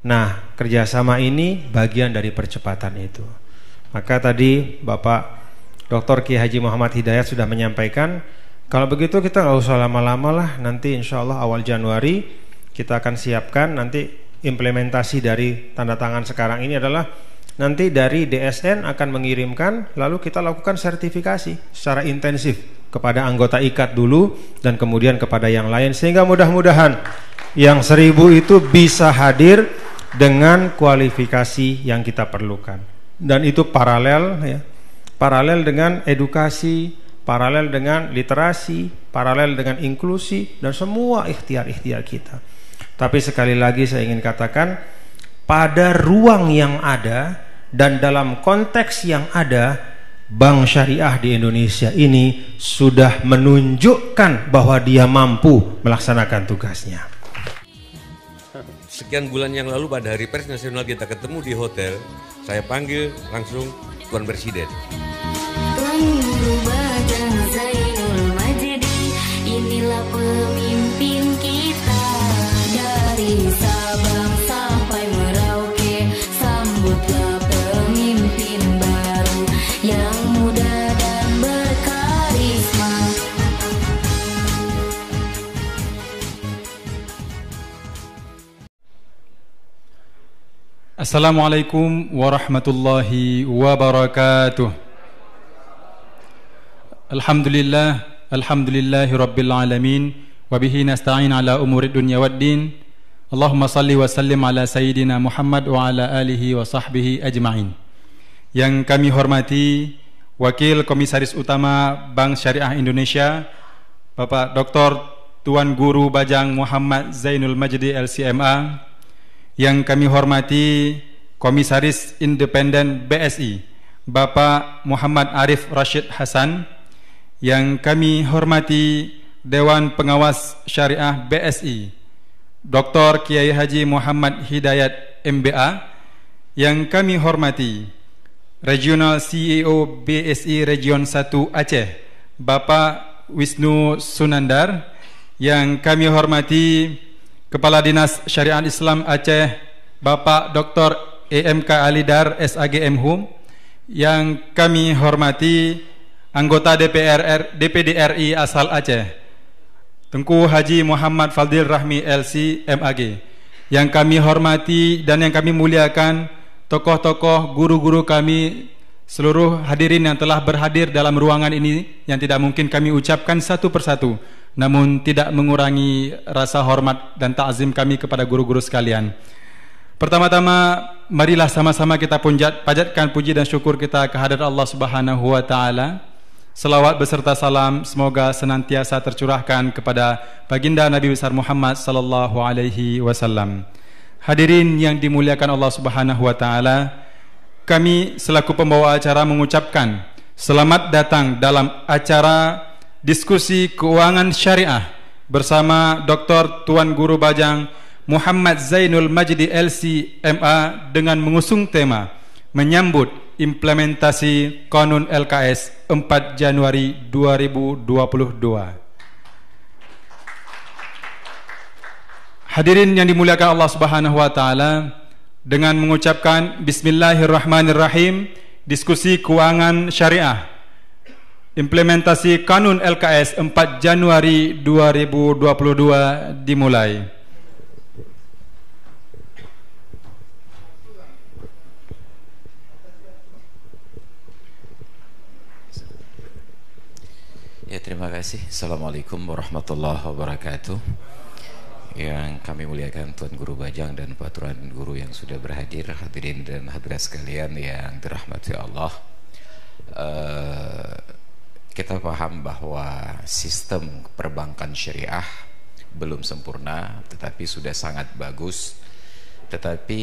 Nah, kerjasama ini bagian dari percepatan itu. Maka tadi Bapak Dr. Kiai Haji Muhammad Hidayat sudah menyampaikan, kalau begitu kita nggak usah lama-lama lah, nanti insya Allah awal Januari kita akan siapkan. Nanti implementasi dari tanda tangan sekarang ini adalah nanti dari DSN akan mengirimkan, lalu kita lakukan sertifikasi secara intensif kepada anggota IKAT dulu dan kemudian kepada yang lain, sehingga mudah-mudahan yang 1000 itu bisa hadir dengan kualifikasi yang kita perlukan. Dan itu paralel ya, paralel dengan edukasi, paralel dengan literasi, paralel dengan inklusi, dan semua ikhtiar-ikhtiar kita. Tapi sekali lagi saya ingin katakan, pada ruang yang ada dan dalam konteks yang ada, Bank Syariah di Indonesia ini sudah menunjukkan bahwa dia mampu melaksanakan tugasnya. Sekian bulan yang lalu pada Hari Pers Nasional kita ketemu di hotel, saya panggil langsung Tuan Presiden. Tuan Guru Bajang Zainul Majdi, inilah pemimpin kita. Dari Sabang sampai Merauke, sambutlah pemimpin baru yang muda dan berkarisma. Assalamualaikum warahmatullahi wabarakatuh. Alhamdulillah, alhamdulillahi rabbil alamin, wabihi nasta'in ala umuri dunya waddin. Allahumma salli wa sallim ala sayyidina Muhammad wa ala alihi wa sahbihi ajma'in. Yang kami hormati Wakil Komisaris Utama Bank Syariah Indonesia, Bapak Dr. Tuan Guru Bajang Muhammad Zainul Majdi LCMA. Yang kami hormati Komisaris Independen BSI, Bapak Muhammad Arif Rashid Hasan. Yang kami hormati Dewan Pengawas Syariah BSI, Dr. Kiai Haji Muhammad Hidayat MBA. Yang kami hormati Regional CEO BSI Region 1 Aceh, Bapak Wisnu Sunandar. Yang kami hormati Kepala Dinas Syariat Islam Aceh, Bapak Dr. EMK Alidar SAG Mhum. Yang kami hormati anggota DPD RI asal Aceh, Tengku Haji Muhammad Fadil Rahmi LC MAG. Yang kami hormati dan yang kami muliakan tokoh-tokoh, guru-guru kami, seluruh hadirin yang telah berhadir dalam ruangan ini, yang tidak mungkin kami ucapkan satu persatu, namun tidak mengurangi rasa hormat dan ta'zim kami kepada guru-guru sekalian. Pertama-tama, marilah sama-sama kita panjatkan puji dan syukur kita kehadirat Allah Subhanahu wa taala. Selawat beserta salam semoga senantiasa tercurahkan kepada baginda Nabi besar Muhammad sallallahu alaihi wasallam. Hadirin yang dimuliakan Allah Subhanahu wa taala, kami selaku pembawa acara mengucapkan selamat datang dalam acara diskusi keuangan syariah bersama Dr. Tuan Guru Bajang Muhammad Zainul Majdi LCMA dengan mengusung tema menyambut implementasi Kanun LKS 4 Januari 2022. Hadirin yang dimuliakan Allah Subhanahu wa taala, dengan mengucapkan bismillahirrahmanirrahim, diskusi keuangan syariah implementasi Kanun LKS 4 Januari 2022 dimulai. Ya, terima kasih. Assalamualaikum warahmatullahi wabarakatuh. Yang kami muliakan Tuan Guru Bajang dan Pak Tuan Guru yang sudah berhadir, hadirin dan hadirat sekalian yang dirahmati Allah. Kita paham bahwa sistem perbankan syariah belum sempurna, tetapi sudah sangat bagus. Tetapi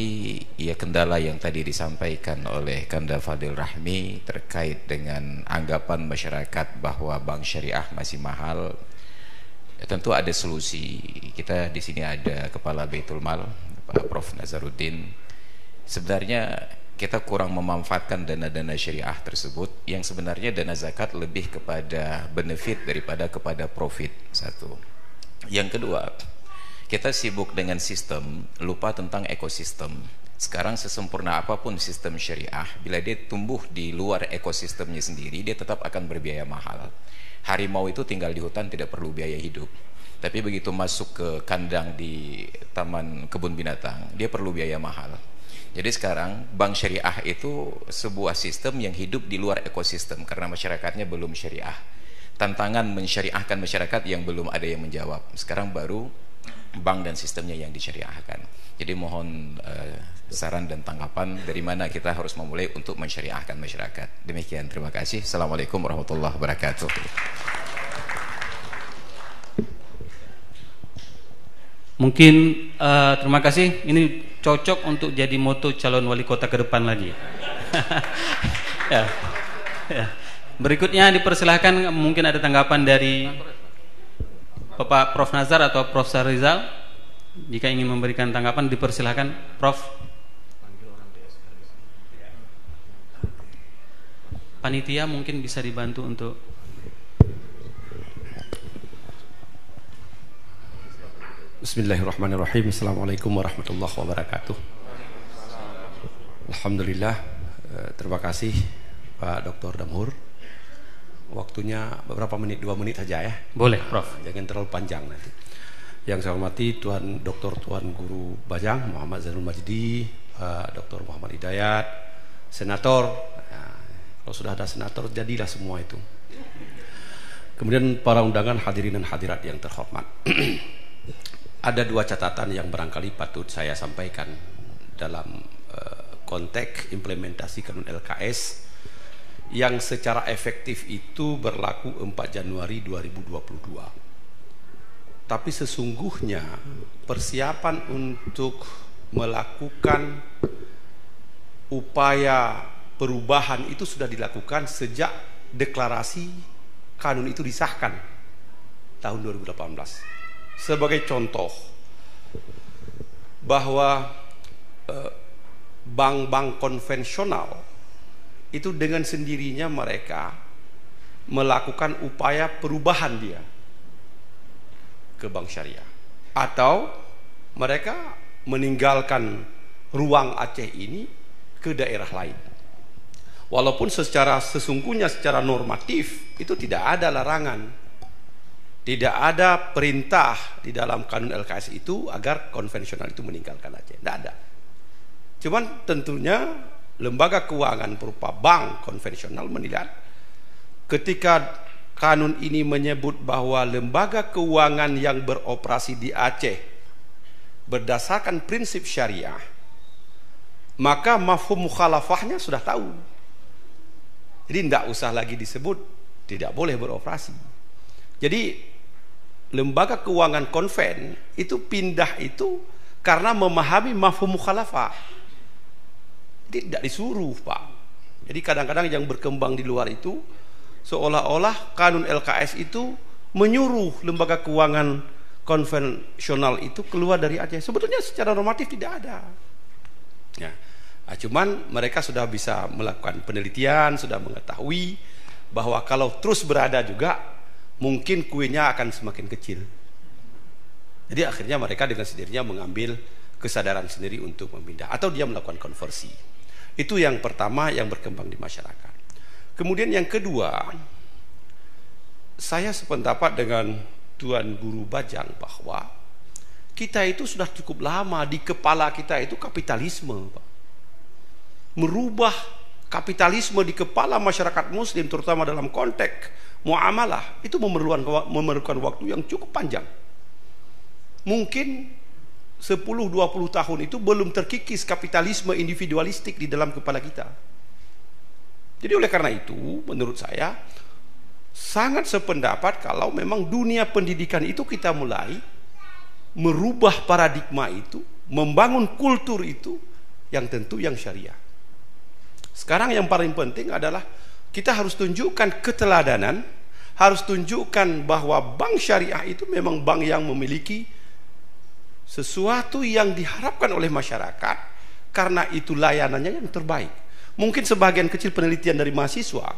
ya, kendala yang tadi disampaikan oleh Kanda Fadil Rahmi terkait dengan anggapan masyarakat bahwa bank syariah masih mahal, ya, tentu ada solusi. Kita di sini ada Kepala Baitul Mal, Pak Prof. Nazaruddin. Sebenarnya kita kurang memanfaatkan dana-dana syariah tersebut, yang sebenarnya dana zakat lebih kepada benefit daripada kepada profit. Satu. Yang kedua, Kita sibuk dengan sistem, lupa tentang ekosistem. Sekarang sesempurna apapun sistem syariah, bila dia tumbuh di luar ekosistemnya sendiri, dia tetap akan berbiaya mahal. Harimau itu tinggal di hutan, tidak perlu biaya hidup. Tapi begitu masuk ke kandang di taman kebun binatang, dia perlu biaya mahal. Jadi sekarang bank syariah itu sebuah sistem yang hidup di luar ekosistem karena masyarakatnya belum syariah. Tantangan mensyariahkan masyarakat yang belum ada yang menjawab. Sekarang baru bank dan sistemnya yang disyariahkan. Jadi mohon saran dan tanggapan dari mana kita harus memulai untuk mensyariahkan masyarakat. Demikian, terima kasih. Assalamualaikum warahmatullahi wabarakatuh. Mungkin terima kasih. Ini cocok untuk jadi moto calon wali kota ke depan lagi. Ya. Berikutnya dipersilahkan, mungkin ada tanggapan dari Bapak Prof Nazar atau Prof Sarizal. Jika ingin memberikan tanggapan dipersilahkan, Prof. Panitia mungkin bisa dibantu untuk. Bismillahirrahmanirrahim. Assalamualaikum warahmatullahi wabarakatuh. Alhamdulillah, terima kasih Pak Dr. Damhur. Waktunya beberapa menit, 2 menit saja ya. Boleh, Prof. Jangan terlalu panjang nanti. Yang saya hormati Tuan Guru Bajang Muhammad Zainul Majdi, Dr. Muhammad Hidayat, Senator. Nah, kalau sudah ada senator, jadilah semua itu. Kemudian para undangan, hadirin dan hadirat yang terhormat. Ada 2 catatan yang barangkali patut saya sampaikan dalam konteks implementasi kanun LKS yang secara efektif itu berlaku 4 Januari 2022. Tapi sesungguhnya persiapan untuk melakukan upaya perubahan itu sudah dilakukan sejak deklarasi kanun itu disahkan tahun 2018. Sebagai contoh bahwa bank-bank konvensional itu dengan sendirinya mereka melakukan upaya perubahan dia ke bank syariah, atau mereka meninggalkan ruang Aceh ini ke daerah lain. Walaupun secara sesungguhnya secara normatif itu tidak ada larangan, tidak ada perintah di dalam kanun LKS itu agar konvensional itu meninggalkan Aceh, tidak ada. Cuman tentunya lembaga keuangan berupa bank konvensional menilai ketika kanun ini menyebut bahwa lembaga keuangan yang beroperasi di Aceh berdasarkan prinsip syariah, maka mafhum mukhalafahnya sudah tahu. Jadi tidak usah lagi disebut tidak boleh beroperasi. Jadi lembaga keuangan konven itu pindah itu karena memahami mafhum mukhalafah. Tidak disuruh, Pak. Jadi kadang-kadang yang berkembang di luar itu seolah-olah kanun LKS itu menyuruh lembaga keuangan konvensional itu keluar dari Aceh. Sebetulnya secara normatif tidak ada. Ya. Cuman mereka sudah bisa melakukan penelitian, sudah mengetahui bahwa kalau terus berada juga mungkin kuenya akan semakin kecil. Jadi akhirnya mereka dengan sendirinya mengambil kesadaran sendiri untuk memindah atau dia melakukan konversi. Itu yang pertama yang berkembang di masyarakat. Kemudian yang kedua, saya sependapat dengan Tuan Guru Bajang bahwa kita itu sudah cukup lama di kepala kita itu kapitalisme, Pak. Merubah kapitalisme di kepala masyarakat muslim terutama dalam konteks muamalah itu memerlukan waktu yang cukup panjang. Mungkin 10-20 tahun itu belum terkikis kapitalisme individualistik di dalam kepala kita. Jadi oleh karena itu menurut saya sangat sependapat kalau memang dunia pendidikan itu kita mulai merubah paradigma itu, membangun kultur itu yang tentu yang syariah. Sekarang yang paling penting adalah kita harus tunjukkan keteladanan, harus tunjukkan bahwa bank syariah itu memang bank yang memiliki sesuatu yang diharapkan oleh masyarakat, karena itu layanannya yang terbaik. Mungkin sebagian kecil penelitian dari mahasiswa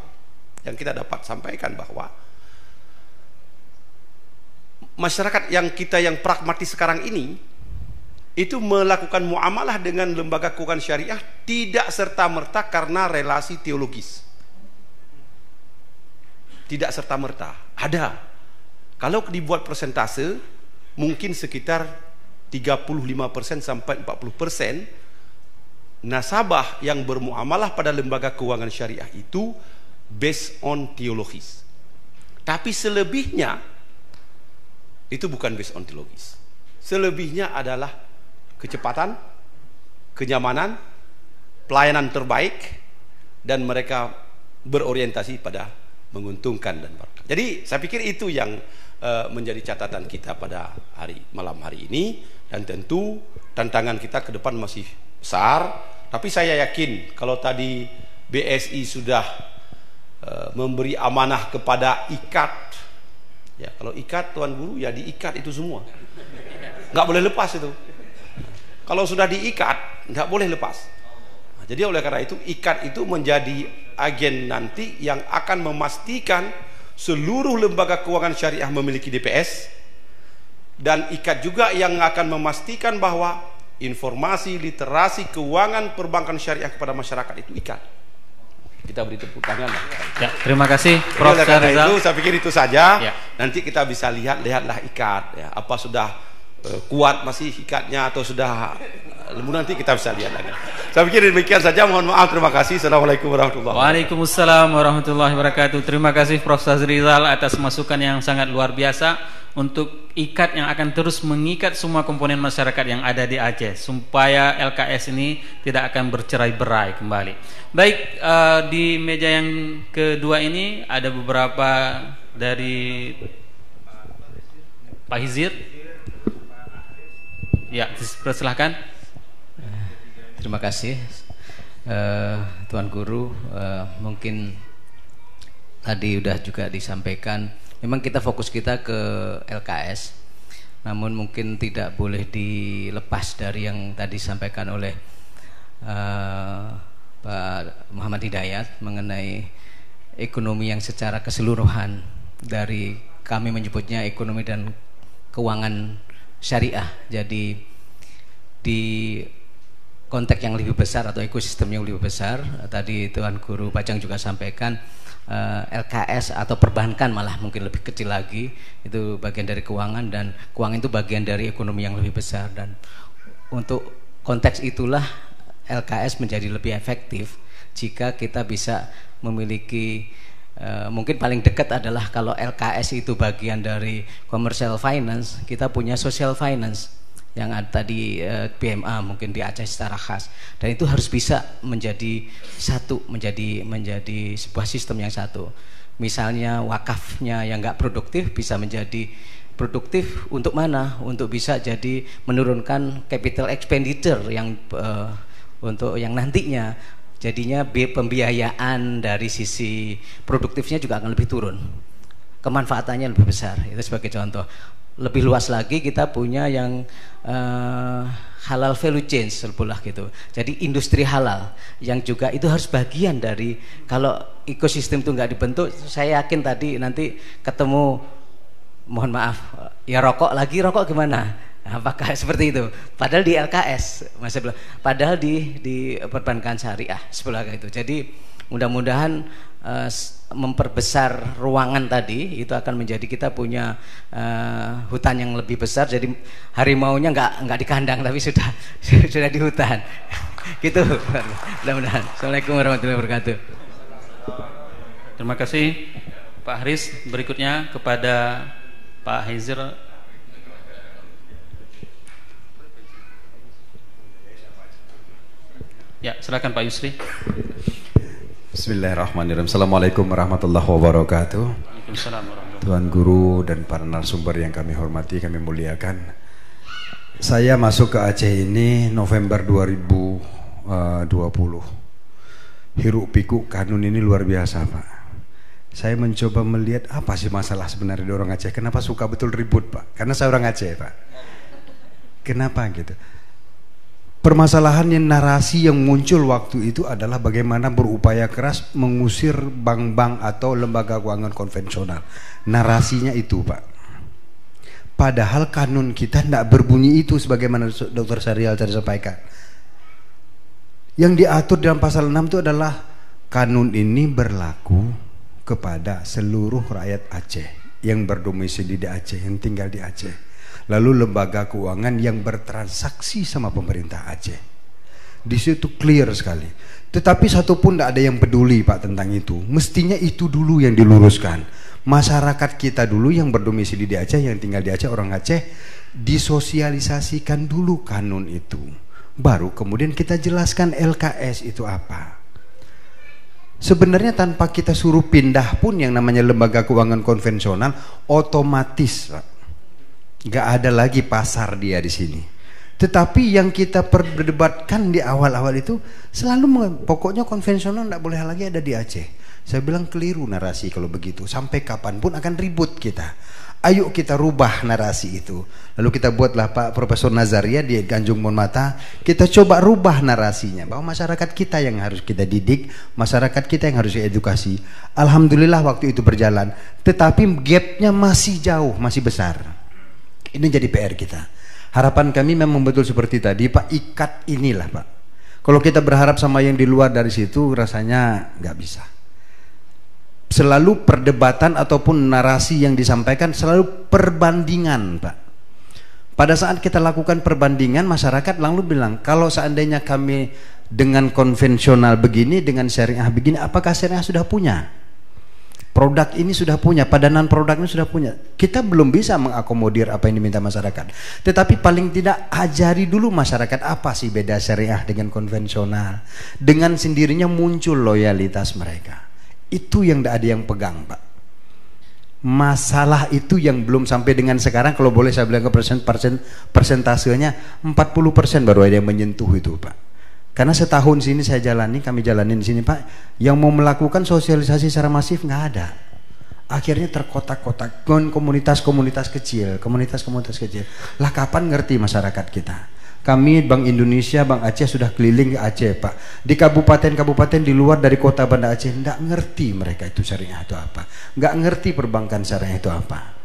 yang kita dapat sampaikan bahwa masyarakat yang pragmatis sekarang ini itu melakukan muamalah dengan lembaga keuangan syariah tidak serta-merta karena relasi teologis. Tidak serta-merta. Ada. Kalau dibuat persentase, mungkin sekitar 35% sampai 40% nasabah yang bermuamalah pada lembaga keuangan syariah itu based on teologis. Tapi selebihnya itu bukan based on teologis. Selebihnya adalah kecepatan, kenyamanan, pelayanan terbaik, dan mereka berorientasi pada menguntungkan dan berkah. Jadi saya pikir itu yang menjadi catatan kita pada malam hari ini, dan tentu tantangan kita ke depan masih besar. Tapi saya yakin kalau tadi BSI sudah memberi amanah kepada IKAT, ya kalau IKAT Tuan Guru ya diikat itu semua, nggak boleh lepas itu. Kalau sudah diikat nggak boleh lepas. Nah, jadi oleh karena itu IKAT itu menjadi agen nanti yang akan memastikan seluruh lembaga keuangan syariah memiliki DPS, dan IKAT juga yang akan memastikan bahwa informasi literasi keuangan perbankan syariah kepada masyarakat itu IKAT. Kita beri tepuk tangan. Ya, terima kasih Prof. Itu saya pikir itu saja. Ya. Nanti kita bisa lihatlah IKAT ya, apa sudah kuat masih IKATnya atau sudah lembu, nanti kita bisa lihat lagi. Saya pikir demikian saja, mohon maaf, terima kasih. Assalamualaikum warahmatullahi wabarakatuh. Waalaikumsalam warahmatullahi wabarakatuh. Terima kasih Prof. Rizal atas masukan yang sangat luar biasa untuk IKAT yang akan terus mengikat semua komponen masyarakat yang ada di Aceh supaya LKS ini tidak akan bercerai-berai kembali. Baik, di meja yang kedua ini ada beberapa dari Pak Hizir. Ya, persilahkan. Terima kasih Tuan Guru. Mungkin tadi sudah juga disampaikan, memang kita fokus kita ke LKS, namun mungkin tidak boleh dilepas dari yang tadi disampaikan oleh Pak Muhammad Hidayat mengenai ekonomi yang secara keseluruhan, dari kami menyebutnya ekonomi dan keuangan syariah. Jadi di konteks yang lebih besar atau ekosistem yang lebih besar, tadi Tuan Guru Bajang juga sampaikan, LKS atau perbankan malah mungkin lebih kecil lagi, itu bagian dari keuangan, dan keuangan itu bagian dari ekonomi yang lebih besar. Dan untuk konteks itulah LKS menjadi lebih efektif jika kita bisa memiliki, mungkin paling dekat adalah kalau LKS itu bagian dari commercial finance, kita punya social finance yang ada di PMA mungkin di Aceh secara khas, dan itu harus bisa menjadi satu, menjadi sebuah sistem yang satu. Misalnya wakafnya yang nggak produktif bisa menjadi produktif untuk mana? Untuk bisa jadi menurunkan capital expenditure yang untuk yang nantinya jadinya pembiayaan dari sisi produktifnya juga akan lebih turun, kemanfaatannya lebih besar. Itu sebagai contoh. Lebih luas lagi kita punya yang halal value chain sebelah gitu. Jadi industri halal yang juga itu harus bagian dari, kalau ekosistem itu nggak dibentuk, saya yakin tadi nanti ketemu, mohon maaf, ya rokok gimana? Apakah seperti itu? Padahal di LKS masih belum, padahal di perbankan syariah sebelah itu. Jadi mudah-mudahan memperbesar ruangan tadi itu akan menjadi kita punya hutan yang lebih besar. Jadi harimaunya nggak di kandang tapi sudah di hutan. Gitu. Mudah-mudahan. Assalamualaikum warahmatullahi wabarakatuh. Terima kasih Pak Haris. Berikutnya kepada Pak Hizir. Ya, silakan Pak Yusri. Bismillahirrahmanirrahim. Assalamualaikum warahmatullahi wabarakatuh. Waalaikumsalam warahmatullahi wabarakatuh. Tuan Guru dan para narasumber yang kami hormati, kami muliakan. Saya masuk ke Aceh ini November 2020. Hiruk pikuk kanun ini luar biasa, Pak. Saya mencoba melihat apa sih masalah sebenarnya di orang Aceh. Kenapa suka betul ribut, Pak? Karena saya orang Aceh, Pak. Kenapa gitu? Permasalahannya narasi yang muncul waktu itu adalah bagaimana berupaya keras mengusir bank-bank atau lembaga keuangan konvensional. Narasinya itu, Pak. Padahal kanun kita tidak berbunyi itu sebagaimana Dr. Syahrial tadi sampaikan. Yang diatur dalam pasal 6 itu adalah kanun ini berlaku kepada seluruh rakyat Aceh yang berdomisili di Aceh, yang tinggal di Aceh. Lalu lembaga keuangan yang bertransaksi sama pemerintah Aceh. Di situ clear sekali. Tetapi satupun tidak ada yang peduli Pak tentang itu. Mestinya itu dulu yang diluruskan. Masyarakat kita dulu yang berdomisili di Aceh, yang tinggal di Aceh, orang Aceh, disosialisasikan dulu kanun itu. Baru kemudian kita jelaskan LKS itu apa. Sebenarnya tanpa kita suruh pindah pun yang namanya lembaga keuangan konvensional otomatis, Pak. Gak ada lagi pasar dia di sini. Tetapi yang kita perdebatkan di awal-awal itu selalu pokoknya konvensional tidak boleh lagi ada di Aceh. Saya bilang keliru narasi kalau begitu. Sampai kapanpun akan ribut kita. Ayo kita rubah narasi itu. Lalu kita buatlah Pak Profesor Nazaria di Ganjung Monmata. Kita coba rubah narasinya bahwa masyarakat kita yang harus kita didik, masyarakat kita yang harus edukasi. Alhamdulillah waktu itu berjalan. Tetapi gapnya masih jauh, masih besar. Ini jadi PR kita. Harapan kami memang betul seperti tadi Pak, ikat inilah Pak. Kalau kita berharap sama yang di luar dari situ rasanya nggak bisa. Selalu perdebatan ataupun narasi yang disampaikan selalu perbandingan Pak. Pada saat kita lakukan perbandingan, masyarakat lalu bilang, kalau seandainya kami dengan konvensional begini, dengan syariah begini, apakah syariah sudah punya? Produk ini sudah punya, padanan produk ini sudah punya. Kita belum bisa mengakomodir apa yang diminta masyarakat. Tetapi paling tidak ajari dulu masyarakat apa sih beda syariah dengan konvensional. Dengan sendirinya muncul loyalitas mereka. Itu yang tidak ada yang pegang Pak. Masalah itu yang belum sampai dengan sekarang. Kalau boleh saya bilang ke persentasenya 40% baru ada yang menyentuh itu Pak. Karena setahun sini saya jalani, kami jalanin di sini Pak, yang mau melakukan sosialisasi secara masif nggak ada. Akhirnya terkotak-kotak komunitas-komunitas kecil. Lah kapan ngerti masyarakat kita? Kami Bank Indonesia, Bank Aceh sudah keliling ke Aceh Pak. Di kabupaten-kabupaten di luar dari kota Banda Aceh nggak ngerti mereka itu syariah itu apa, nggak ngerti perbankan syariah itu apa.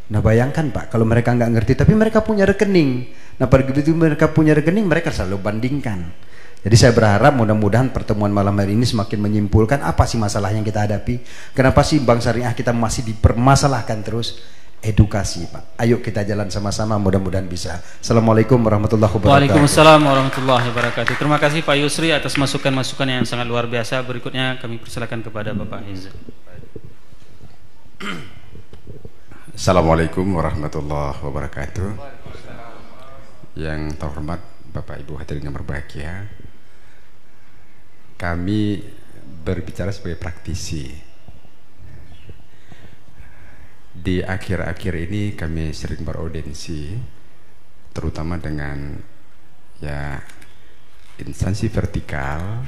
Nah bayangkan Pak, kalau mereka nggak ngerti tapi mereka punya rekening. Nah pada begitu mereka punya rekening, mereka selalu bandingkan. Jadi saya berharap mudah-mudahan pertemuan malam hari ini semakin menyimpulkan apa sih masalah yang kita hadapi. Kenapa sih bank syariah kita masih dipermasalahkan terus? Edukasi Pak. Ayo kita jalan sama-sama, mudah-mudahan bisa. Assalamualaikum warahmatullahi wabarakatuh. Waalaikumsalam warahmatullahi wabarakatuh. Terima kasih Pak Yusri atas masukan-masukan yang sangat luar biasa. Berikutnya kami persilakan kepada Bapak Iza. Assalamualaikum warahmatullahi wabarakatuh. Yang terhormat Bapak Ibu hadirin yang berbahagia, kami berbicara sebagai praktisi. Di akhir-akhir ini kami sering beraudiensi, terutama dengan ya instansi vertikal,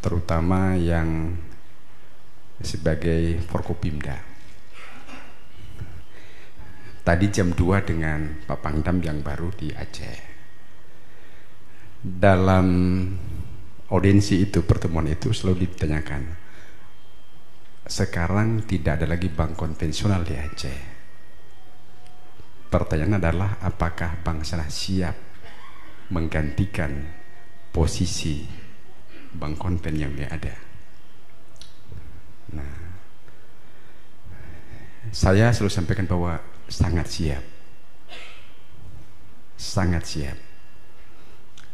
terutama yang sebagai Forkopimda. Tadi jam 2 dengan Pak Pangdam yang baru di Aceh. Dalam audiensi itu, pertemuan itu selalu ditanyakan, sekarang tidak ada lagi bank konvensional di Aceh. Pertanyaan adalah apakah bank syariah siap menggantikan posisi bank konven yang ada. Nah, saya selalu sampaikan bahwa sangat siap. Sangat siap.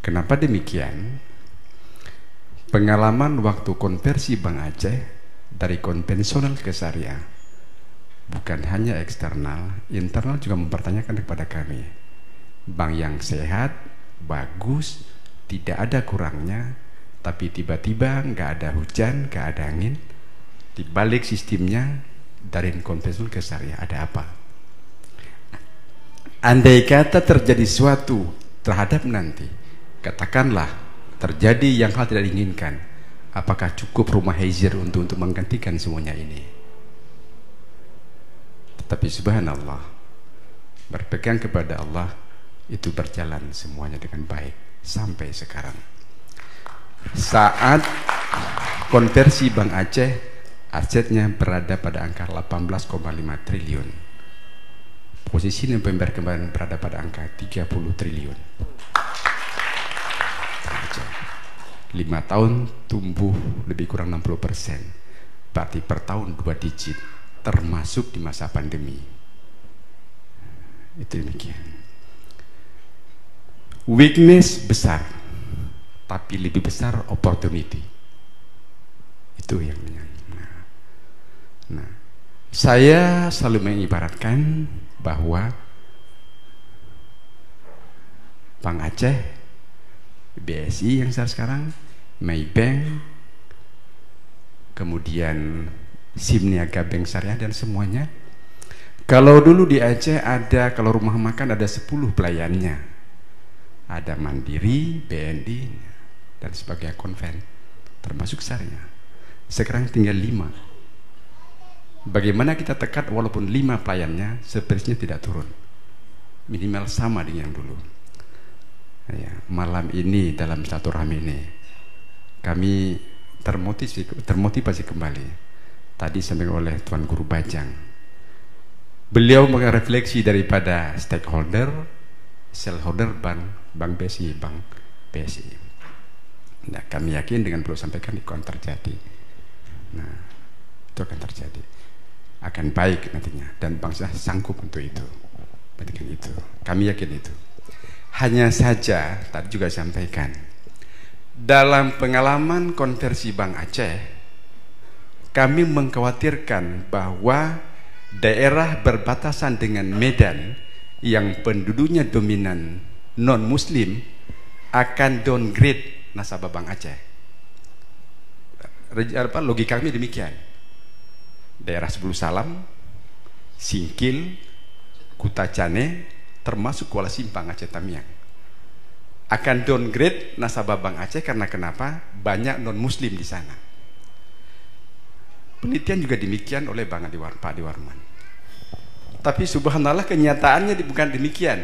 Kenapa demikian? Pengalaman waktu konversi Bank Aceh dari konvensional ke syariah, bukan hanya eksternal, internal juga mempertanyakan kepada kami, bank yang sehat, bagus, tidak ada kurangnya, tapi tiba-tiba nggak ada hujan, nggak ada angin, dibalik sistemnya dari konvensional ke syariah, ada apa? Andai kata terjadi suatu terhadap nanti, katakanlah terjadi yang hal tidak diinginkan, apakah cukup rumah hijir untuk menggantikan semuanya ini? Tetapi subhanallah, berpegang kepada Allah itu berjalan semuanya dengan baik sampai sekarang. Saat konversi Bank Aceh, asetnya berada pada angka 18,5 triliun. Posisi nilai perkembangan berada pada angka 30 triliun. 5 tahun tumbuh lebih kurang 60%. Berarti per tahun 2 digit, termasuk di masa pandemi. Itu demikian. Weakness besar, tapi lebih besar opportunity. Itu yang menyangka. Nah, saya selalu mengibaratkan bahwa Bank Aceh, BSI yang sekarang, Maybank, kemudian SIM Niaga Bank Syariah dan semuanya. Kalau dulu di Aceh ada, kalau rumah makan ada 10 pelayannya, ada Mandiri, BNI dan sebagainya, konven, termasuk Syariah. Sekarang tinggal 5. Bagaimana kita tekat walaupun 5 pelayannya, sepertinya tidak turun, minimal sama dengan yang dulu. Ya, malam ini dalam silaturahmi ini kami termotivasi kembali. Tadi disampaikan oleh Tuan Guru Bajang, beliau merefleksi daripada stakeholder, shareholder Bank BSI, Bank BSI. Nah, kami yakin dengan beliau sampaikan itu akan terjadi. Nah, itu akan terjadi, akan baik nantinya, dan bangsa sanggup untuk itu. Pentingkan itu, kami yakin itu. Hanya saja tadi juga sampaikan, dalam pengalaman konversi Bank Aceh, kami mengkhawatirkan bahwa daerah berbatasan dengan Medan yang penduduknya dominan non-muslim akan downgrade nasabah Bank Aceh. Logika kami demikian. Daerah Sebulu Salam, Singkil, Kutacane, termasuk Kuala Simpang Aceh Tamiang, akan downgrade nasabah Bank Aceh karena kenapa? Banyak non-muslim di sana. Penelitian juga demikian oleh Pak Adi Warman. Tapi subhanallah kenyataannya bukan demikian.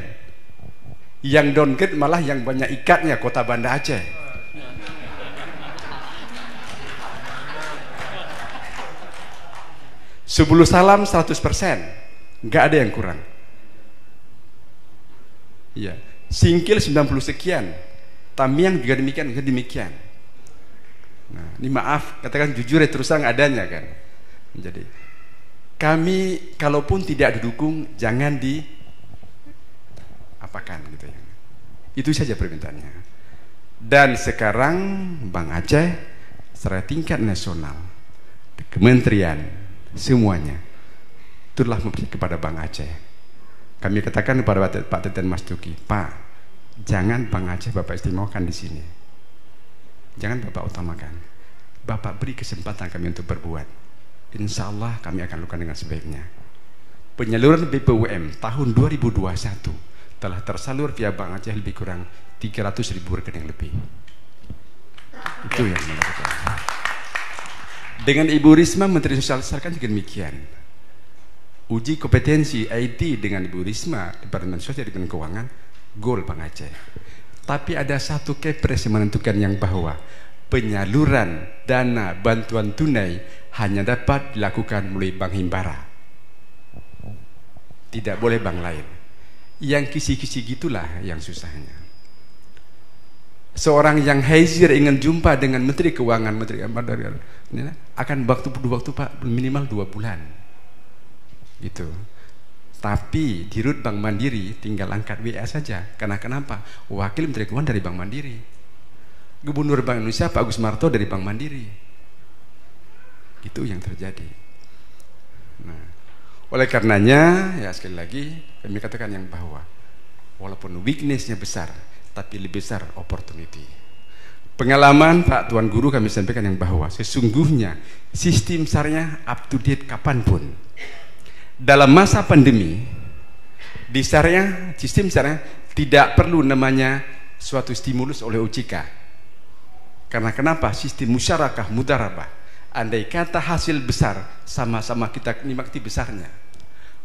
Yang downgrade malah yang banyak ikatnya kota Banda Aceh. Sebulu Salam 100%, nggak ada yang kurang. Ya, Singkil 90 sekian, Tamiang juga demikian. Nah, ini maaf, katakan jujur ya, terus terang adanya kan. Jadi kami kalaupun tidak didukung, jangan diapakan gitu ya. Itu saja permintaannya. Dan sekarang Bank Aceh secara tingkat nasional, kementerian, semuanya itulah mempercayai kepada Bank Aceh. Kami katakan kepada Pak Teten Mas Duki, Pak, jangan Bank Aceh Bapak istimewakan di sini. Jangan Bapak utamakan. Bapak beri kesempatan kami untuk berbuat. Insya Allah kami akan lakukan dengan sebaiknya. Penyaluran BPUM tahun 2021 telah tersalur via Bank Aceh lebih kurang 300.000 rekening lebih. Itu yang dilakukan. Dengan Ibu Risma Menteri Sosial kan juga demikian. Uji kompetensi IT dengan Ibu Risma Departemen Sosial dan Keuangan, goal Bank Aceh. Tapi ada satu kepres yang menentukan yang bahwa penyaluran dana bantuan tunai hanya dapat dilakukan melalui Bank Himbara, tidak boleh bank lain. Yang kisi-kisi gitulah yang susahnya. Seorang yang haizir ingin jumpa dengan Menteri Keuangan, akan waktu Pak minimal 2 bulan gitu. Tapi di Rut Bank Mandiri tinggal angkat WA saja. Karena kenapa? Wakil Menteri Keuangan dari Bank Mandiri, Gubernur Bank Indonesia Pak Agus Marto dari Bank Mandiri. Itu yang terjadi. Nah, oleh karenanya ya sekali lagi kami katakan yang bahwa walaupun weaknessnya besar, tapi lebih besar opportunity. Pengalaman Pak Tuan Guru kami sampaikan yang bahwa sesungguhnya sistem syariah up to date kapanpun. Dalam masa pandemi di syariah, sistem syariah tidak perlu namanya suatu stimulus oleh OJK. Karena kenapa? Sistem musyarakah mudarabah. Andai kata hasil besar, sama-sama kita nikmati besarnya.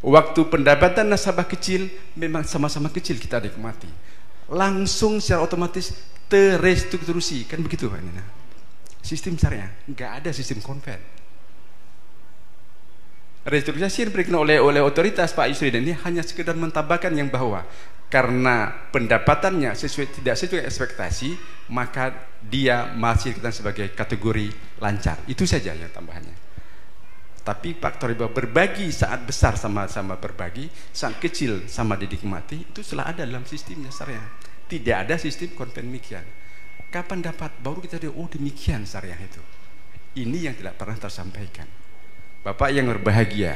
Waktu pendapatan nasabah kecil, memang sama-sama kecil kita nikmati. Langsung secara otomatis terrestrukturasi, kan begitu Pak Nina? Sistem syariah, nggak ada sistem konven. Restrukturisasi yang diberikan oleh otoritas Pak Yusri ini hanya sekedar menambahkan yang bahwa karena pendapatannya tidak sesuai ekspektasi, maka dia masih kita sebagai kategori lancar. Itu saja yang tambahannya. Tapi faktor berbagi saat besar sama-sama berbagi, saat kecil sama dinikmati, itu telah ada dalam sistemnya syariah. Tidak ada sistem konven demikian. Kapan dapat? Baru kita lihat, oh demikian syariah itu. Ini yang tidak pernah tersampaikan. Bapak yang berbahagia,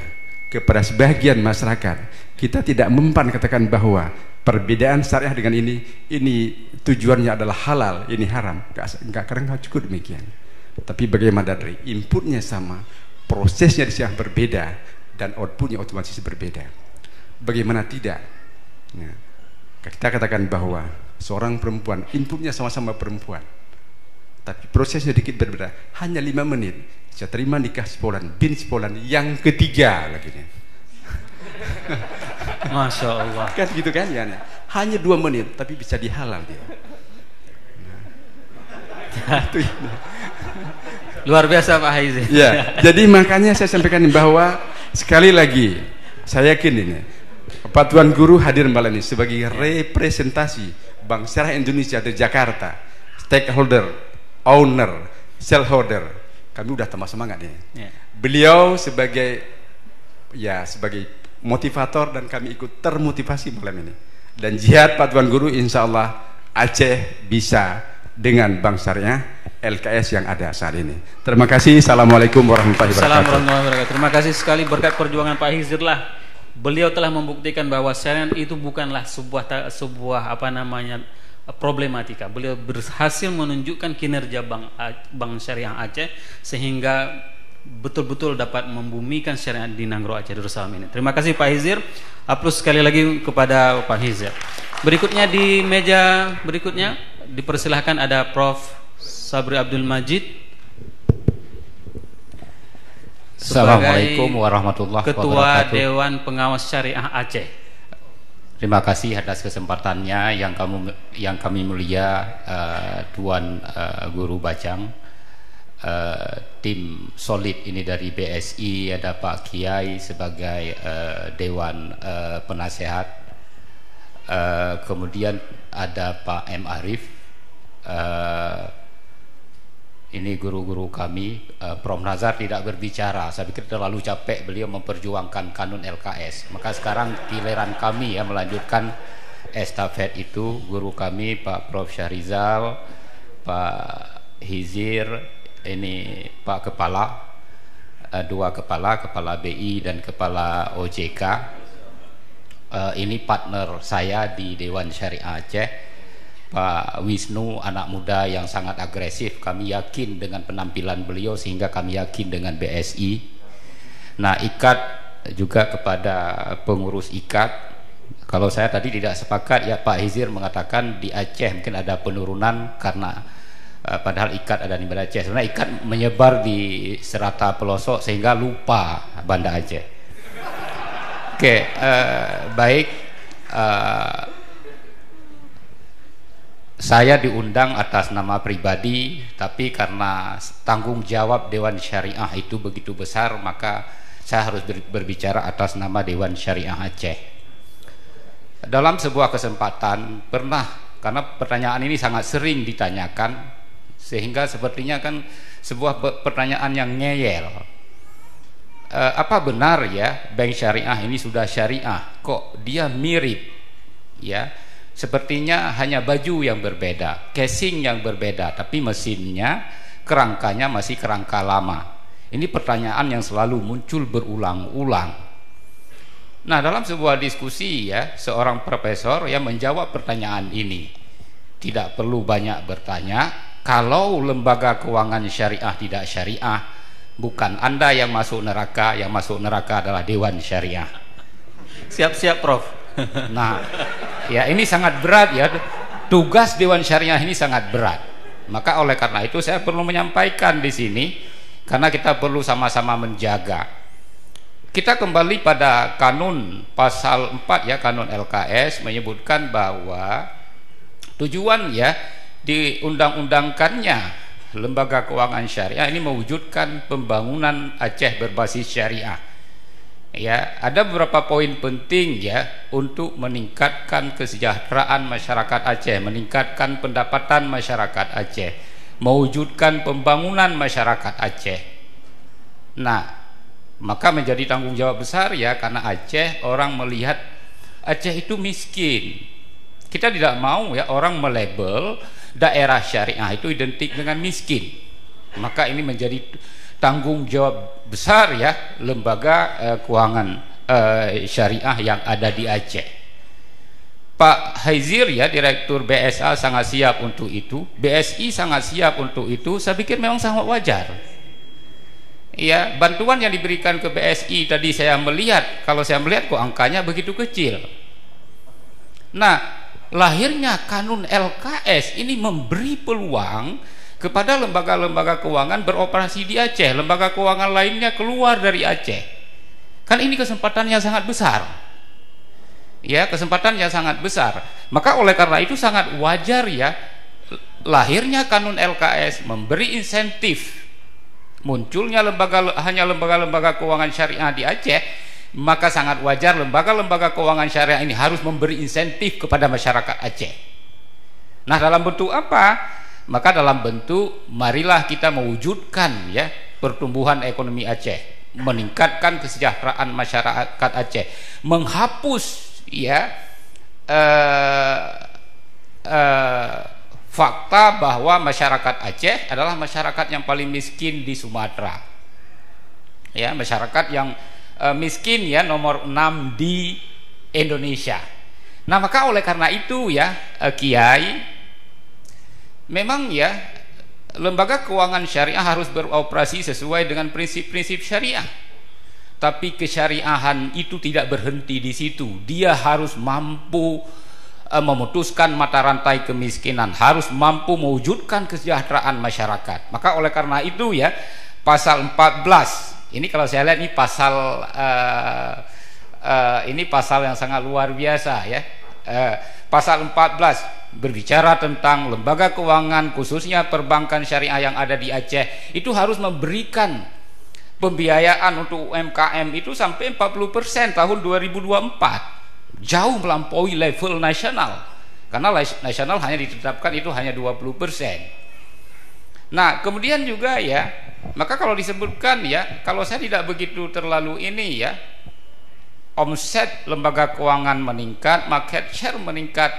kepada sebagian masyarakat, kita tidak mempan katakan bahwa perbedaan syariah dengan ini tujuannya adalah halal, ini haram. Enggak, karena enggak cukup demikian. Tapi bagaimana dari inputnya sama, prosesnya di sana berbeda, dan outputnya otomatis berbeda. Bagaimana tidak? Ya. Kita katakan bahwa seorang perempuan, inputnya sama-sama perempuan, tapi prosesnya sedikit berbeda. Hanya 5 menit, saya terima nikah sepolan, bin sepolan, yang ketiga lagi nih. Masya Allah. Kan gitu kan ya? Hanya 2 menit, tapi bisa dihalal dia. Luar biasa Pak Haizi. Ya, jadi makanya saya sampaikan bahwa sekali lagi saya yakin ini Pak Tuan Guru hadir malam ini sebagai representasi Bank Syariah Indonesia dari Jakarta, stakeholder, owner, shareholder. Kami udah tambah semangat nih. Yeah. Beliau sebagai motivator dan kami ikut termotivasi malam ini. Dan jihad Pak Tuan Guru, insya Allah Aceh bisa dengan Bank Syariah LKS yang ada saat ini. Terima kasih. Assalamualaikum warahmatullahi wabarakatuh. Terima kasih sekali berkat perjuangan Pak Hizir lah. Beliau telah membuktikan bahwa syariat itu bukanlah sebuah problematika. Beliau berhasil menunjukkan kinerja Bank Syariah Aceh sehingga betul-betul dapat membumikan syariat di Nanggro Aceh Darussalam ini. Terima kasih Pak Hizir. Aplaus sekali lagi kepada Pak Hizir. Berikutnya di meja berikutnya dipersilahkan ada Prof. Sabri Abdul Majid. Assalamualaikum warahmatullahi wabarakatuh. Ketua Dewan Pengawas Syariah Aceh. Terima kasih atas kesempatannya yang kami mulia Tuan Guru Bajang, tim solid ini dari BSI, ada Pak Kiai sebagai Dewan Penasehat, kemudian ada Pak M. Arif, ini guru-guru kami. Prof. Nazar tidak berbicara, saya pikir terlalu capek beliau memperjuangkan kanun LKS. Maka sekarang giliran kami yang melanjutkan estafet itu. Guru kami Pak Prof. Syahrizal, Pak Hizir, ini Pak Kepala, 2 Kepala BI dan Kepala OJK. Ini partner saya di Dewan Syariah Aceh, Pak Wisnu, anak muda yang sangat agresif. Kami yakin dengan penampilan beliau sehingga kami yakin dengan BSI. Nah, IKAT juga kepada pengurus IKAT. Kalau saya tadi tidak sepakat, ya Pak Hizir mengatakan di Aceh mungkin ada penurunan karena padahal IKAT ada di Banda Aceh. Sebenarnya IKAT menyebar di serata pelosok sehingga lupa Banda Aceh. Oke, baik. Saya diundang atas nama pribadi, tapi karena tanggung jawab Dewan Syariah itu begitu besar, maka saya harus berbicara atas nama Dewan Syariah Aceh. Dalam sebuah kesempatan karena pertanyaan ini sangat sering ditanyakan, sehingga sepertinya kan sebuah pertanyaan yang ngeyel. Apa benar ya Bank Syariah ini sudah syariah? Kok dia mirip ya? Sepertinya hanya baju yang berbeda, casing yang berbeda, tapi mesinnya, kerangkanya masih kerangka lama. Ini pertanyaan yang selalu muncul berulang-ulang. Nah, dalam sebuah diskusi ya, seorang profesor yang menjawab pertanyaan ini. Tidak perlu banyak bertanya, kalau lembaga keuangan syariah tidak syariah, bukan Anda yang masuk neraka adalah Dewan Syariah. Siap-siap Prof. Nah, ya ini sangat berat ya, tugas Dewan Syariah ini sangat berat. Maka oleh karena itu saya perlu menyampaikan di sini, karena kita perlu sama-sama menjaga. Kita kembali pada kanun pasal 4 ya, kanun LKS menyebutkan bahwa tujuan ya diundang-undangkannya lembaga keuangan syariah ini mewujudkan pembangunan Aceh berbasis syariah. Ya, ada beberapa poin penting ya untuk meningkatkan kesejahteraan masyarakat Aceh, meningkatkan pendapatan masyarakat Aceh, mewujudkan pembangunan masyarakat Aceh. Nah, maka menjadi tanggung jawab besar ya, karena Aceh orang melihat Aceh itu miskin. Kita tidak mau ya orang melabel daerah syariah itu identik dengan miskin. Maka ini menjadi tanggung jawab besar ya lembaga keuangan syariah yang ada di Aceh. Pak Haizir ya, Direktur BSA sangat siap untuk itu, BSI sangat siap untuk itu. Saya pikir memang sangat wajar. Ya, bantuan yang diberikan ke BSI tadi saya melihat, kalau saya melihat kok angkanya begitu kecil. Nah, lahirnya kanun LKS ini memberi peluang kepada lembaga-lembaga keuangan beroperasi di Aceh, lembaga keuangan lainnya keluar dari Aceh. Kan ini kesempatannya sangat besar. Ya, kesempatannya sangat besar. Maka oleh karena itu sangat wajar ya lahirnya kanun LKS memberi insentif munculnya hanya lembaga-lembaga keuangan syariah di Aceh. Maka sangat wajar lembaga-lembaga keuangan syariah ini harus memberi insentif kepada masyarakat Aceh. Nah, dalam bentuk apa? Maka dalam bentuk marilah kita mewujudkan ya pertumbuhan ekonomi Aceh, meningkatkan kesejahteraan masyarakat Aceh, menghapus ya fakta bahwa masyarakat Aceh adalah masyarakat yang paling miskin di Sumatera. Ya, masyarakat yang miskin ya nomor 6 di Indonesia. Nah, maka oleh karena itu ya Kiai, memang ya lembaga keuangan syariah harus beroperasi sesuai dengan prinsip-prinsip syariah. Tapi kesyariahan itu tidak berhenti di situ. Dia harus mampu memutuskan mata rantai kemiskinan, harus mampu mewujudkan kesejahteraan masyarakat. Maka oleh karena itu ya pasal 14 ini, kalau saya lihat ini pasal yang sangat luar biasa ya. Pasal 14 berbicara tentang lembaga keuangan khususnya perbankan syariah yang ada di Aceh itu harus memberikan pembiayaan untuk UMKM itu sampai 40% tahun 2024, jauh melampaui level nasional, karena nasional hanya ditetapkan itu hanya 20%. Nah, kemudian juga ya, maka kalau disebutkan ya, kalau saya tidak begitu terlalu ini ya, omset lembaga keuangan meningkat, market share meningkat,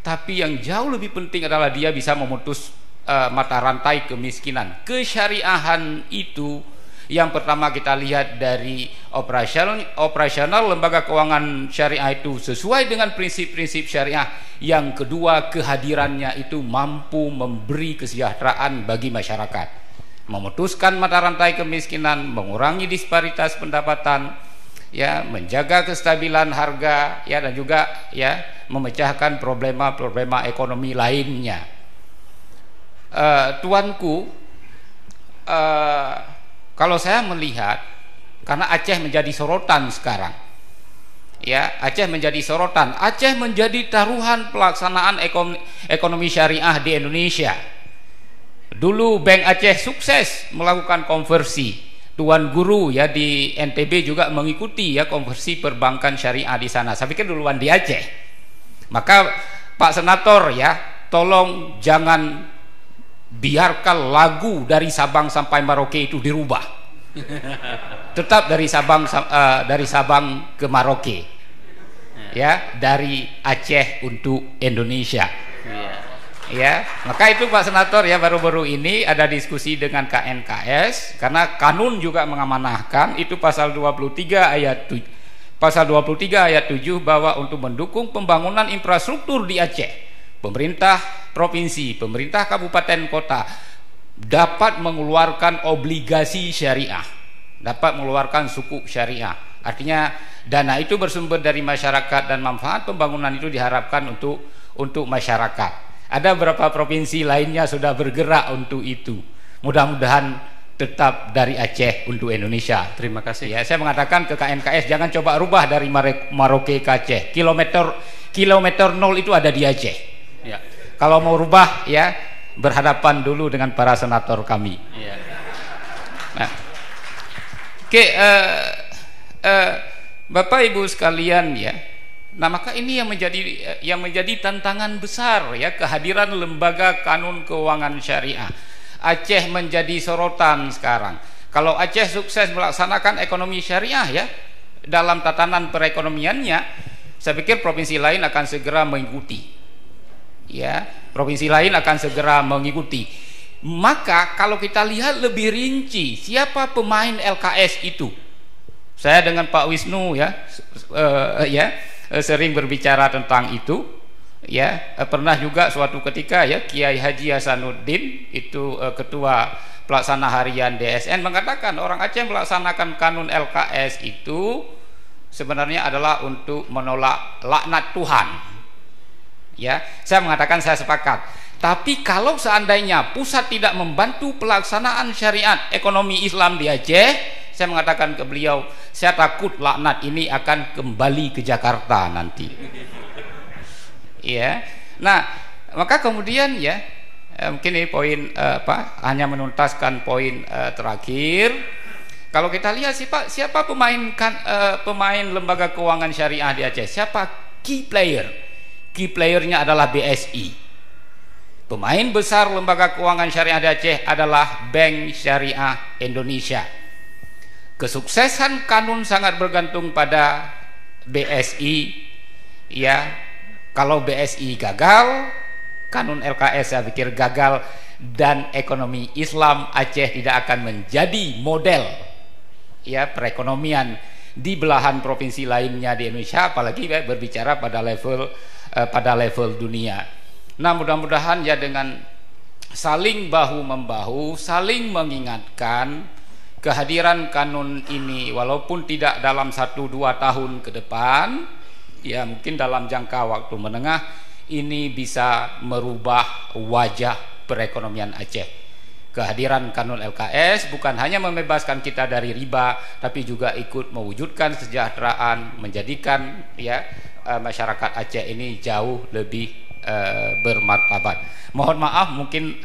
tapi yang jauh lebih penting adalah dia bisa memutus mata rantai kemiskinan. Kesyariahan itu yang pertama kita lihat dari operasional lembaga keuangan syariah itu sesuai dengan prinsip-prinsip syariah. Yang kedua, kehadirannya itu mampu memberi kesejahteraan bagi masyarakat, memutuskan mata rantai kemiskinan, mengurangi disparitas pendapatan, ya, menjaga kestabilan harga, ya, dan juga ya memecahkan problema-problema ekonomi lainnya. Tuanku, kalau saya melihat, karena Aceh menjadi sorotan sekarang, ya, Aceh menjadi sorotan, Aceh menjadi taruhan pelaksanaan ekonomi syariah di Indonesia. Dulu Bank Aceh sukses melakukan konversi. Tuan guru ya di NTB juga mengikuti ya konversi perbankan syariah di sana. Saya pikir duluan di Aceh. Maka Pak Senator ya, tolong jangan biarkan lagu dari Sabang sampai Merauke itu dirubah. Tetap dari Sabang ke Merauke. Ya, dari Aceh untuk Indonesia. Ya, maka itu Pak Senator ya, baru-baru ini ada diskusi dengan KNKS karena kanun juga mengamanahkan itu pasal 23 ayat 7 bahwa untuk mendukung pembangunan infrastruktur di Aceh, pemerintah provinsi, pemerintah kabupaten kota dapat mengeluarkan obligasi syariah, dapat mengeluarkan sukuk syariah. Artinya dana itu bersumber dari masyarakat dan manfaat pembangunan itu diharapkan untuk masyarakat. Ada beberapa provinsi lainnya sudah bergerak untuk itu. Mudah-mudahan tetap dari Aceh untuk Indonesia. Terima kasih. Ya, saya mengatakan ke KNKS jangan coba rubah dari Merauke ke Aceh. Kilometer 0 itu ada di Aceh. Ya. Kalau mau rubah ya berhadapan dulu dengan para senator kami. Ya. Nah. Oke, Bapak Ibu sekalian ya. Nah, maka ini yang menjadi tantangan besar ya, kehadiran lembaga kanun keuangan syariah. Aceh menjadi sorotan sekarang. Kalau Aceh sukses melaksanakan ekonomi syariah ya, dalam tatanan perekonomiannya, saya pikir provinsi lain akan segera mengikuti. Ya, provinsi lain akan segera mengikuti. Maka kalau kita lihat lebih rinci, siapa pemain LKS itu? Saya dengan Pak Wisnu ya, sering berbicara tentang itu. Ya, pernah juga suatu ketika ya Kiai Haji Hasanuddin itu ketua pelaksana harian DSN mengatakan orang Aceh melaksanakan kanun LKS itu sebenarnya adalah untuk menolak laknat Tuhan. Ya, saya mengatakan saya sepakat. Tapi kalau seandainya pusat tidak membantu pelaksanaan syariat ekonomi Islam di Aceh, saya mengatakan ke beliau, saya takut laknat ini akan kembali ke Jakarta nanti. Ya, nah maka kemudian ya mungkin ini poin hanya menuntaskan poin terakhir. Kalau kita lihat siapa pemain lembaga keuangan syariah di Aceh, siapa key player? Key playernya adalah BSI. Pemain besar lembaga keuangan syariah di Aceh adalah Bank Syariah Indonesia. Kesuksesan kanun sangat bergantung pada BSI ya. Kalau BSI gagal, kanun LKS saya pikir gagal, dan ekonomi Islam Aceh tidak akan menjadi model ya perekonomian di belahan provinsi lainnya di Indonesia, apalagi berbicara pada level dunia. Nah, mudah-mudahan ya dengan saling bahu membahu, saling mengingatkan, kehadiran kanun ini walaupun tidak dalam 1-2 tahun ke depan, ya mungkin dalam jangka waktu menengah ini bisa merubah wajah perekonomian Aceh. Kehadiran kanun LKS bukan hanya membebaskan kita dari riba, tapi juga ikut mewujudkan kesejahteraan, menjadikan ya masyarakat Aceh ini jauh lebih bermartabat. Mohon maaf mungkin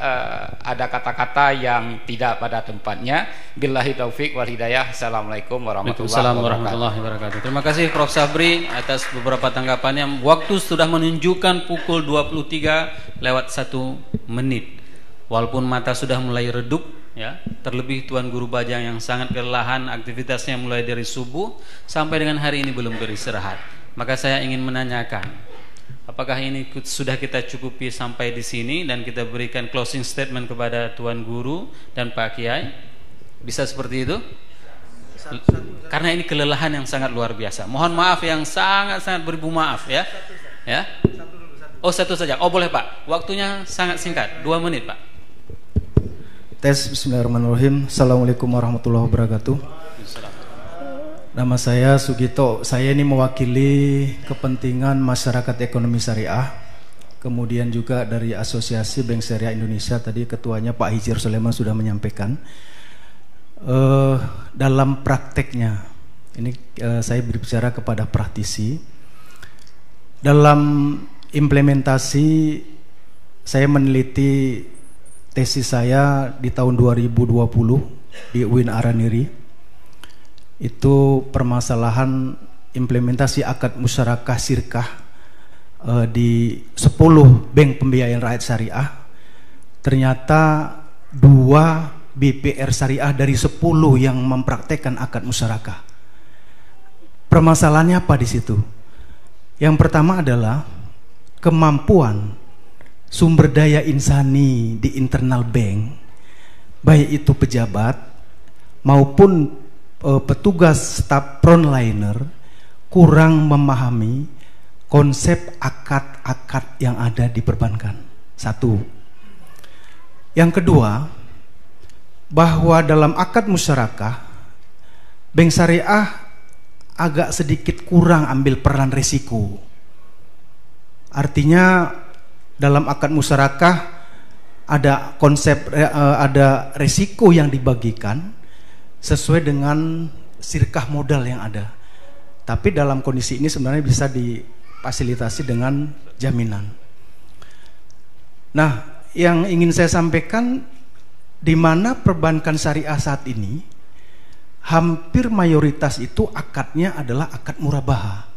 ada kata-kata yang tidak pada tempatnya. Billahi taufik wal hidayah. Assalamualaikum warahmatullahi wabarakatuh. Terima kasih Prof. Sabri atas beberapa tanggapannya. Waktu sudah menunjukkan pukul 23 lewat 1 menit. Walaupun mata sudah mulai redup ya, terlebih Tuan Guru Bajang yang sangat kelelahan aktivitasnya mulai dari subuh sampai dengan hari ini belum beristirahat. Maka saya ingin menanyakan, apakah ini sudah kita cukupi sampai di sini dan kita berikan closing statement kepada Tuan Guru dan Pak Kiai? Bisa seperti itu? Karena ini kelelahan yang sangat luar biasa. Mohon maaf yang sangat-sangat beribu maaf ya. Ya. Oh, satu saja. Oh, boleh Pak. Waktunya sangat singkat, 2 menit Pak. Tes. Bismillahirrahmanirrahim. Assalamualaikum warahmatullahi wabarakatuh. Nama saya Sugito. Saya ini mewakili kepentingan masyarakat ekonomi syariah, kemudian juga dari Asosiasi Bank Syariah Indonesia. Tadi ketuanya Pak Hijir Sulaiman sudah menyampaikan. Dalam prakteknya, ini saya berbicara kepada praktisi. Dalam implementasi, saya meneliti tesis saya di tahun 2020 di UIN Araniri. Itu permasalahan implementasi akad musyarakah syirkah di 10 bank pembiayaan rakyat syariah. Ternyata 2 BPR syariah dari 10 yang mempraktekkan akad musyarakah. Permasalahannya apa di situ? Yang pertama adalah kemampuan sumber daya insani di internal bank, baik itu pejabat maupun petugas staf frontliner, kurang memahami konsep akad-akad yang ada di perbankan. 1. Yang kedua, bahwa dalam akad musyarakah bank syariah agak sedikit kurang ambil peran risiko. Artinya dalam akad musyarakah ada konsep ada risiko yang dibagikan sesuai dengan sirkah modal yang ada. Tapi dalam kondisi ini sebenarnya bisa difasilitasi dengan jaminan. Nah, yang ingin saya sampaikan, di mana perbankan syariah saat ini hampir mayoritas itu akadnya adalah akad murabaha.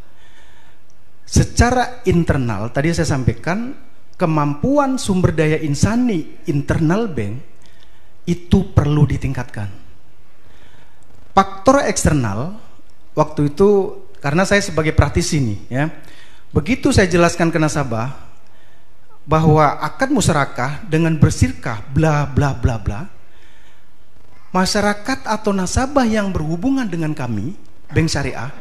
Secara internal tadi saya sampaikan, kemampuan sumber daya insani internal bank itu perlu ditingkatkan. Faktor eksternal waktu itu, karena saya sebagai praktisi nih ya, begitu saya jelaskan ke nasabah bahwa akad musyarakah dengan bersirkah bla bla bla bla, masyarakat atau nasabah yang berhubungan dengan kami bank syariah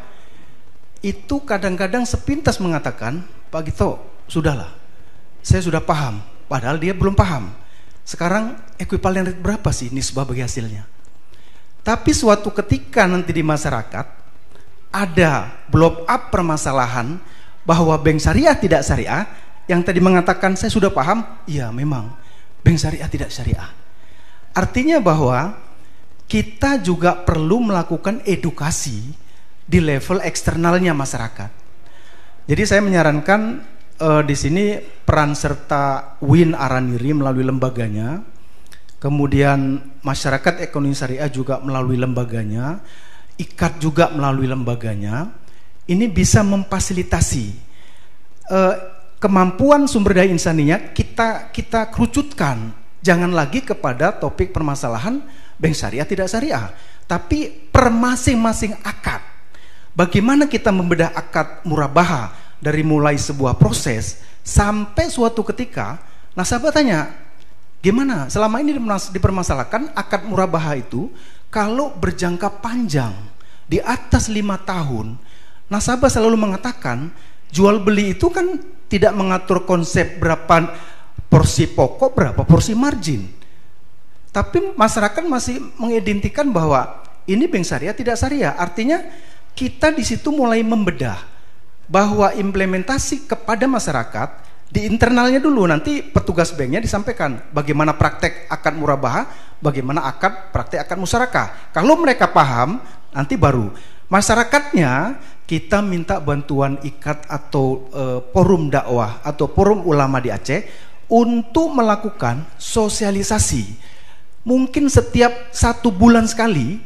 itu kadang-kadang sepintas mengatakan, Pak Gito, sudahlah, saya sudah paham, padahal dia belum paham. Sekarang ekuivalen rate berapa sih nisbah bagi hasilnya? Tapi suatu ketika nanti di masyarakat ada blow up permasalahan bahwa bank syariah tidak syariah, yang tadi mengatakan saya sudah paham, iya memang bank syariah tidak syariah. Artinya bahwa kita juga perlu melakukan edukasi di level eksternalnya masyarakat. Jadi saya menyarankan di sini peran serta Win Araniri melalui lembaganya, kemudian masyarakat ekonomi syariah juga melalui lembaganya, IKAT juga melalui lembaganya, ini bisa memfasilitasi kemampuan sumber daya insaninya kita kerucutkan, jangan lagi kepada topik permasalahan bank syariah tidak syariah, tapi per masing-masing akad. Bagaimana kita membedah akad murabaha dari mulai sebuah proses sampai suatu ketika nasabah tanya, gimana selama ini dipermasalahkan akad murabaha itu kalau berjangka panjang di atas 5 tahun, nasabah selalu mengatakan jual beli itu kan tidak mengatur konsep berapa porsi pokok, berapa porsi margin. Tapi masyarakat masih mengidentikan bahwa ini bank syariah tidak syariah. Artinya kita di situ mulai membedah bahwa implementasi kepada masyarakat di internalnya dulu, nanti petugas banknya disampaikan bagaimana praktek akad murabaha, bagaimana praktek akad musyarakah. Kalau mereka paham, nanti baru masyarakatnya kita minta bantuan IKAT atau forum dakwah atau forum ulama di Aceh untuk melakukan sosialisasi. Mungkin setiap 1 bulan sekali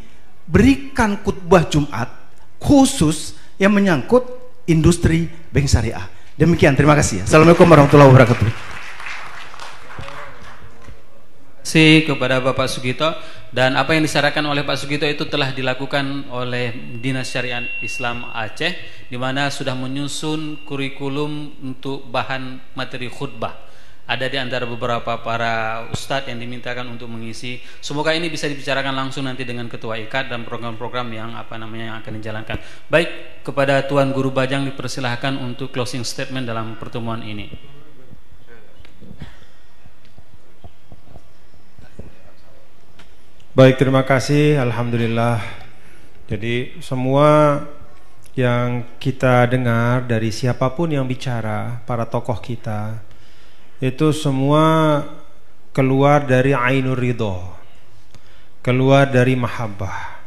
berikan khutbah Jumat khusus yang menyangkut industri bank syariah. Demikian, terima kasih. Assalamualaikum warahmatullahi wabarakatuh. Kepada Bapak Sugito, dan apa yang disarankan oleh Pak Sugito itu telah dilakukan oleh Dinas Syariah Islam Aceh, di mana sudah menyusun kurikulum untuk bahan materi khutbah. Ada di antara beberapa para ustadz yang dimintakan untuk mengisi. Semoga ini bisa dibicarakan langsung nanti dengan Ketua IKAT dan program-program yang yang akan dijalankan. Baik, kepada Tuan Guru Bajang dipersilahkan untuk closing statement dalam pertemuan ini. Baik, terima kasih. Alhamdulillah. Jadi semua yang kita dengar dari siapapun yang bicara, para tokoh kita, itu semua keluar dari ainur ridho, keluar dari mahabbah,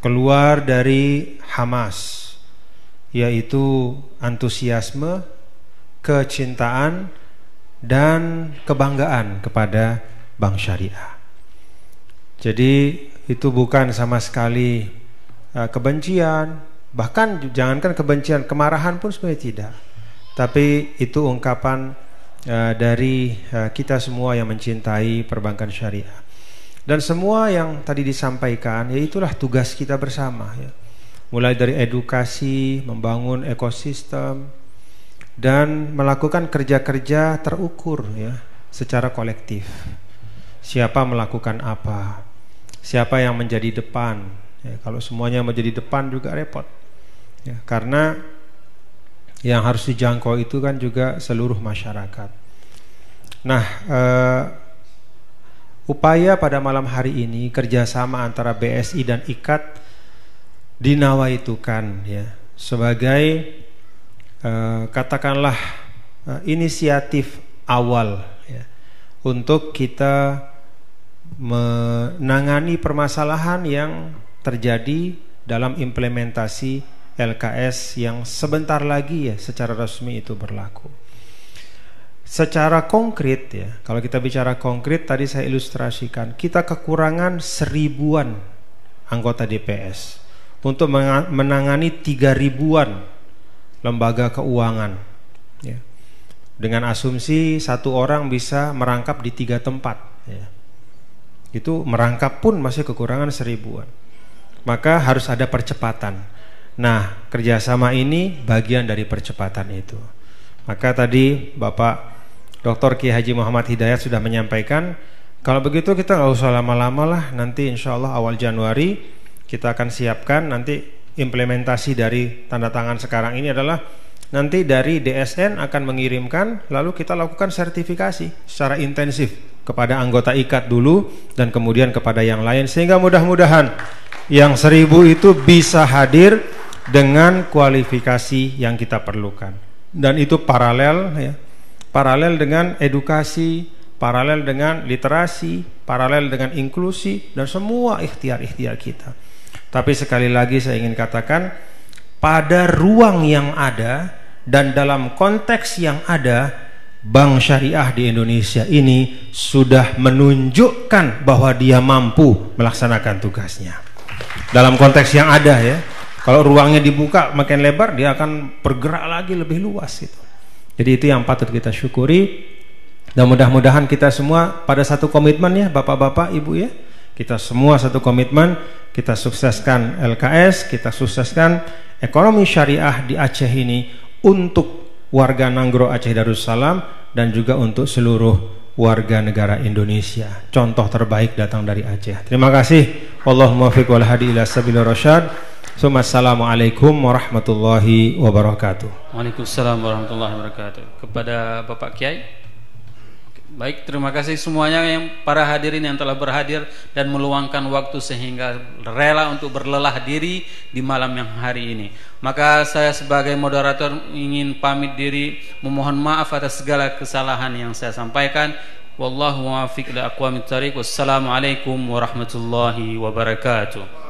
keluar dari hamas, yaitu antusiasme, kecintaan dan kebanggaan kepada bank syariah. Jadi itu bukan sama sekali kebencian, bahkan jangankan kebencian, kemarahan pun sebenarnya tidak. Tapi itu ungkapan dari kita semua yang mencintai perbankan syariah. Dan semua yang tadi disampaikan, ya itulah tugas kita bersama ya. Mulai dari edukasi, membangun ekosistem, dan melakukan kerja-kerja terukur ya, secara kolektif. Siapa melakukan apa, siapa yang menjadi depan ya. Kalau semuanya menjadi depan juga repot ya, karena yang harus dijangkau itu kan juga seluruh masyarakat. Nah, upaya pada malam hari ini kerjasama antara BSI dan IKAT dinawaitukan ya sebagai katakanlah inisiatif awal ya, untuk kita menangani permasalahan yang terjadi dalam implementasi LKS yang sebentar lagi ya secara resmi itu berlaku. Secara konkret ya, kalau kita bicara konkret tadi saya ilustrasikan, kita kekurangan 1000-an anggota DPS untuk menangani 3.000-an lembaga keuangan, ya. Dengan asumsi satu orang bisa merangkap di 3 tempat, ya. Itu merangkap pun masih kekurangan 1000-an. Maka harus ada percepatan. Nah, kerjasama ini bagian dari percepatan itu. Maka tadi Bapak Dr. Kiai Haji Muhammad Hidayat sudah menyampaikan, kalau begitu kita nggak usah lama-lama lah, nanti insya Allah awal Januari kita akan siapkan. Nanti implementasi dari tanda tangan sekarang ini adalah nanti dari DSN akan mengirimkan, lalu kita lakukan sertifikasi secara intensif kepada anggota IKAT dulu dan kemudian kepada yang lain, sehingga mudah-mudahan yang 1000 itu bisa hadir dengan kualifikasi yang kita perlukan. Dan itu paralel, ya, paralel dengan edukasi, paralel dengan literasi, paralel dengan inklusi, dan semua ikhtiar-ikhtiar kita. Tapi sekali lagi saya ingin katakan, pada ruang yang ada dan dalam konteks yang ada, Bank Syariah di Indonesia ini sudah menunjukkan bahwa dia mampu melaksanakan tugasnya. Dalam konteks yang ada, ya. Kalau ruangnya dibuka makin lebar, dia akan bergerak lagi lebih luas gitu. Jadi itu yang patut kita syukuri. Dan mudah-mudahan kita semua pada satu komitmen, ya Bapak-bapak, Ibu, ya. Kita semua satu komitmen, kita sukseskan LKS, kita sukseskan ekonomi syariah di Aceh ini untuk warga Nanggro Aceh Darussalam dan juga untuk seluruh warga negara Indonesia. Contoh terbaik datang dari Aceh. Terima kasih. Allahumma muwaffiq wal hadi ila sabilir rasyad. Assalamualaikum warahmatullahi wabarakatuh. Waalaikumsalam warahmatullahi wabarakatuh. Kepada Bapak Kiai. Baik, terima kasih semuanya yang para hadirin yang telah berhadir dan meluangkan waktu sehingga rela untuk berlelah diri di malam yang hari ini. Maka saya sebagai moderator ingin pamit diri, memohon maaf atas segala kesalahan yang saya sampaikan. Wallahu muwaffiq ila aqwamit thariq. Wassalamualaikum warahmatullahi wabarakatuh.